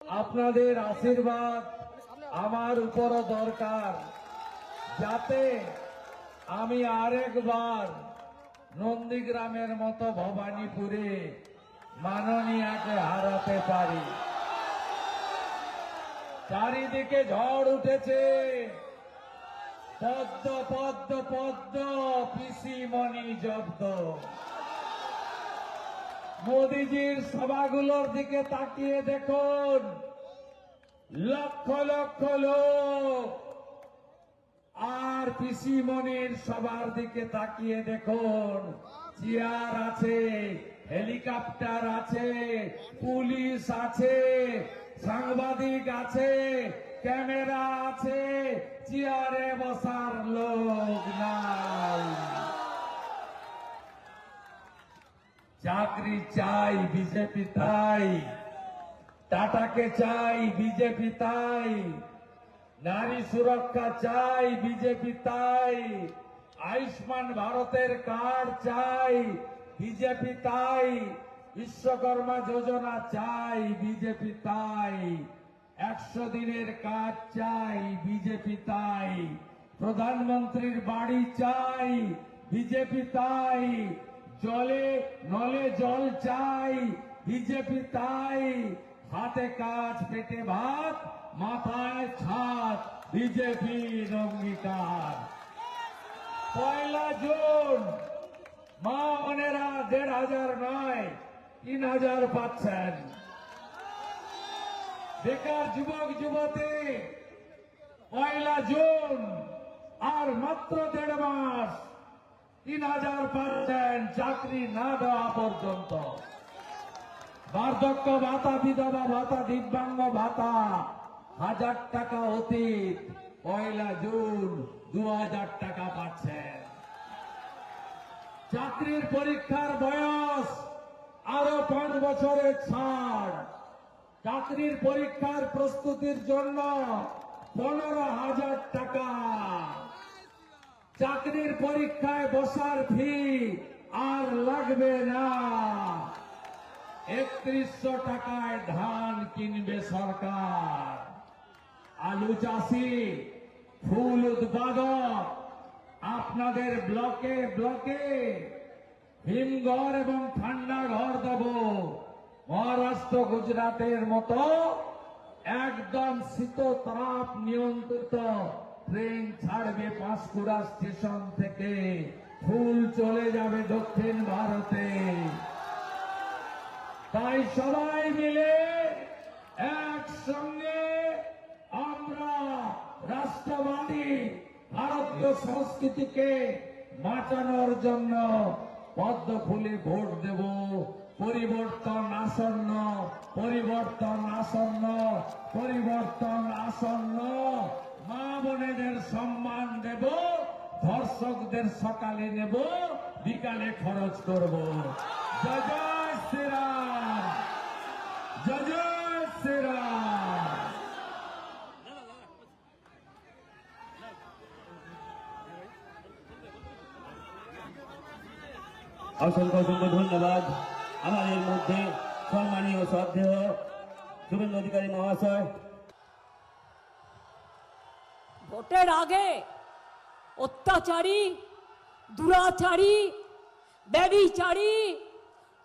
আপনাদের আশীর্বাদ আমার উপরও দরকার, যাতে আমি আরেকবার নন্দীগ্রামের মতো ভবানীপুরে মাননীয়াকে হারাতে পারি। চারিদিকে ঝড় উঠেছে, পদ্ম পদ্ম পদ্ম পিসিমণি জব্দ। মোদিজির সভাগুলোর দিকে তাকিয়ে দেখুন, লক্ষ লক্ষ লোক। আর পিসিমণির সবার দিকে তাকিয়ে দেখুন, চেয়ার আছে, হেলিকপ্টার আছে, পুলিশ আছে, সাংবাদিক আছে, ক্যামেরা আছে, চেয়ারে বসার লোক নাই। চাকরি চাই বিজেপি তাই, টাটাকে চাই বিজেপি তাই, নারী সুরক্ষা চাই বিজেপি তাই, আয়ুষ্মান ভারতের কার্ড চাই বিজেপি তাই, বিশ্বকর্মা যোজনা চাই বিজেপি তাই, 100 দিনের কাজ চাই বিজেপি তাই, প্রধানমন্ত্রীর বাড়ি চাই বিজেপি তাই, জলে নলে জল চাই বিজেপি তাই, হাতে কাজ পেটে ভাত মাথায় ছাদ বিজেপির অঙ্গীকার। 1 জুন মা বোনেরা 1500 নয় 3000 পাচ্ছেন। বেকার যুবক যুবতী 1 জুন আর মাত্র 1.5 মাস 3000 পাচ্ছেন চাকরি না দেওয়া পর্যন্ত। বার্ধক্য ভাতা, বিধবা ভাতা, দিব্যাঙ্গ ভাতা 1000 টাকা অতীত, 1 জুন 2000 টাকা পাচ্ছেন। চাকরির পরীক্ষার বয়স আরো 5 বছরের ছাড়। চাকরির পরীক্ষার প্রস্তুতির জন্য 15,000 টাকা। চাকরির পরীক্ষায় বসার ফি আর লাগবে না। 3100 টাকায় ধান কিনবে সরকার। আলু চাষি, ফুল উৎপাদক, আপনাদের ব্লকে ব্লকে হিমঘর এবং ঠান্ডা ঘর দেব। মহারাষ্ট্র গুজরাটের মতো একদম শীততাপ নিয়ন্ত্রিত ট্রেন ছাড়বে পাঁশকুড়া স্টেশন থেকে, ফুল চলে যাবে দক্ষিণ ভারতে। তাই সবাই মিলে একসঙ্গে আমরা রাষ্ট্রবাদী ভারতীয় সংস্কৃতিকে বাঁচানোর জন্য পদ্ম ফুলে ভোট দেব। পরিবর্তন আসন্ন, পরিবর্তন আসন্ন, পরিবর্তন আসন্ন। মা বোনেদের সম্মান দেব, ধর্ষকদের সকালে নেব, বিকালে খরচ করব। জয় জয় শ্রীরাম, জয় জয় শ্রীরাম। অসংখ্য অসংখ্য ধন্যবাদ। আমাদের মধ্যে সম্মানীয় শ্রদ্ধেয় শুভেন্দু অধিকারী মহাশয়। ভোটের আগে অত্যাচারী, দুরাচারী, ব্যভিচারী,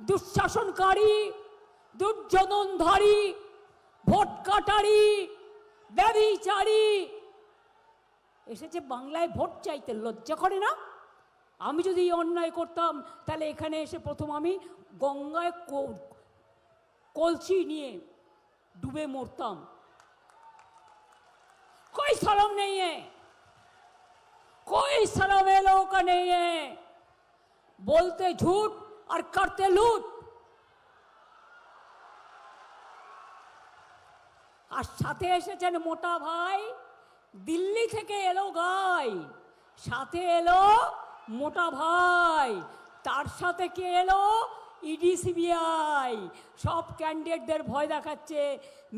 দুঃশাসনকারী, দুর্যোধনধারী, ভোট কাটারি, ব্যভিচারী এসেছে বাংলায় ভোট চাইতে। লজ্জা করে না? আমি যদি অন্যায় করতাম তাহলে এখানে এসে প্রথম আমি গঙ্গায় কলসি নিয়ে ডুবে মরতাম। कोई शर्म नहीं है, कोई शर्म है लोगों का नहीं है। बोलते झूठ और करते लूट। আর সাথে এসেছেন মোটা ভাই, দিল্লি থেকে এলো গাই, সাথে এলো মোটা ভাই, তার সাথে কে এলো? ED CBI. সব ক্যান্ডিডেটদের ভয় দেখাচ্ছে,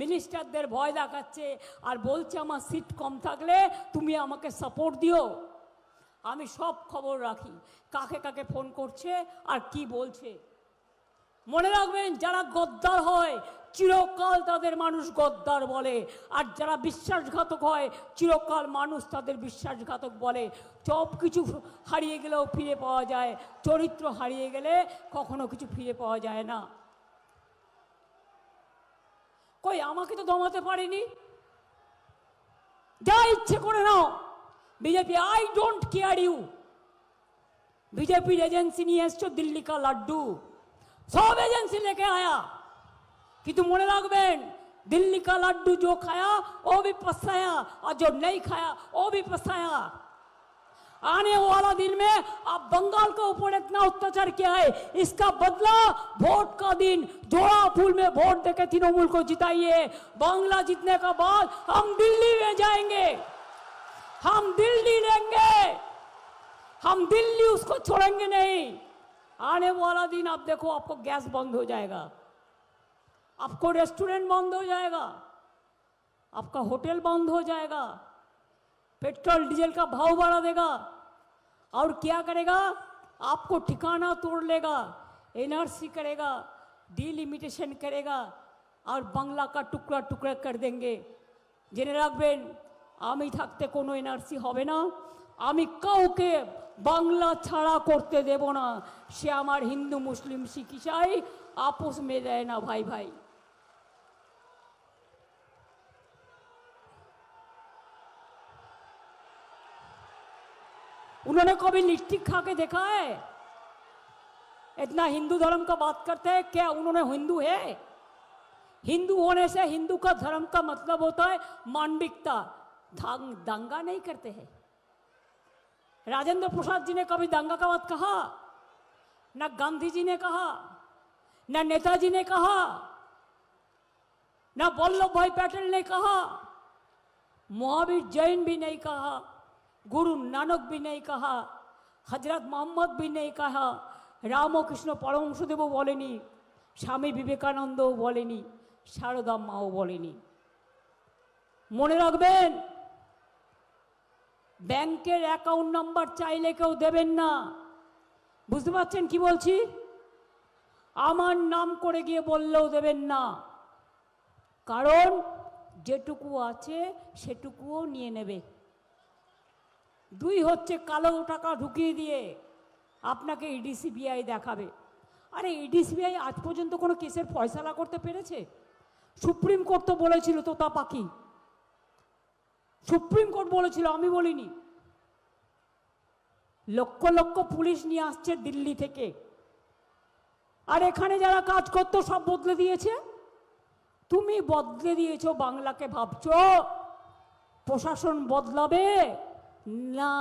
মিনিস্টারদের ভয় দেখাচ্ছে, আর বলছে আমার সিট কম থাকলে তুমি আমাকে সাপোর্ট দিও। আমি সব খবর রাখি, কাকে কাকে ফোন করছে আর কি বলছে। মনে রাখবেন, যারা গদ্দার হয় চিরকাল তাদের মানুষ গদ্দার বলে, আর যারা বিশ্বাসঘাতক হয় চিরকাল মানুষ তাদের বিশ্বাসঘাতক বলে। সব কিছু হারিয়ে গেলেও ফিরে পাওয়া যায়, চরিত্র হারিয়ে গেলে কখনো কিছু ফিরে পাওয়া যায় না। কই আমাকে তো দমাতে পারেনি, যা ইচ্ছে করে নাও BJP, I don't care you. BJP agency नहीं एसो दिल्ली का लड्डू, सब एजेंसी लेके आया, किंतु मने रखबेन दिल्ली का लड्डू जो खाया वो भी पछताया, और जो नहीं खाया वो भी पछताया। आने वाला दिन में आप बंगाल के ऊपर इतना अत्याचार किया है, इसका बदला वोट का दिन जोड़ा फूल में वोट देके तृणमूल को जिताइए। बांग्ला जीतने का बाद हम दिल्ली में जाएंगे, हम दिल्ली लेंगे, हम दिल्ली उसको छोड़ेंगे नहीं। आने वाला दिन आप देखो, आपको गैस बंद हो जाएगा, आपको रेस्टोरेंट बंद हो जाएगा, आपका होटल बंद हो जाएगा, पेट्रोल डीजल का भाव बढ़ा देगा, और क्या करेगा, आपको ठिकाना तोड़ लेगा, एनआरसी करेगा, डिलिमिटेशन करेगा, और बांग्ला का टुकड़ा टुकड़ा कर देंगे। जेने राखबेन আমি থাকতে কোনো এনআরসি হবে না, আমি কাউকে বাংলা ছাড়া করতে দেব না। সে আমার হিন্দু মুসলিম শিখ ইসাই আপোষ में रहे ना भाई भाई। उन्होंने कभी लिपस्टिक खा के देखा है? इतना हिंदू धर्म का बात करते हैं, क्या उन्होंने हिंदू है? हिंदू होने से हिंदू का धर्म का मतलब होता है मानविकता, दंगा नहीं करते हैं। राजेंद्र प्रसाद जी ने कभी दंगा का बात कहा? ना गांधी जी ने कहा, ना नेताजी ने कहा, ना वल्लभ भाई पटेल ने कहा, महावीर जैन भी नहीं कहा, गुरु नानक भी नहीं कहा, हजरत मोहम्मद भी नहीं कहा, रामकृष्ण परमहंसदेव बोलेनी, स्वामी विवेकानंद बोलेनी, शारदा माओ बोलेनी। মনে রাখবেন, ব্যাংকের অ্যাকাউন্ট নাম্বার চাইলে কেউ দেবেন না। বুঝতে পারছেন কি বলছি? আমার নাম করে গিয়ে বললেও দেবেন না, কারণ যেটুকু আছে সেটুকুও নিয়ে নেবে। দুই হচ্ছে কালো টাকা ঢুকিয়ে দিয়ে আপনাকে ইডি সিবিআই দেখাবে। আরে ইডি সিবিআই আজ পর্যন্ত কোনো কেসের ফয়সালা করতে পেরেছে? সুপ্রিম কোর্ট তো বলেছিল তোতা পাখি, সুপ্রিম কোর্ট বলেছিল, আমি বলিনি। লক্ষ লক্ষ পুলিশ নিয়ে আসছে দিল্লি থেকে, আর এখানে যারা কাজ করতো সব বদলে দিয়েছে। তুমি বদলে দিয়েছো বাংলাকে, ভাবছো প্রশাসন বদলাবে না।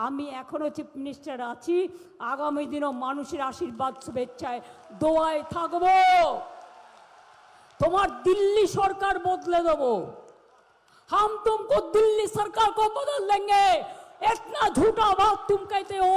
আমি এখনো চিফ মিনিস্টার আছি, আগামী দিনও মানুষের আশীর্বাদ শুভেচ্ছায় দোয়ায় থাকবো। তোমার দিল্লি সরকার বদলে দেবো, हम तुमको दिल्ली सरकार को बदल देंगे। इतना झूठा बात तुम कहते हो,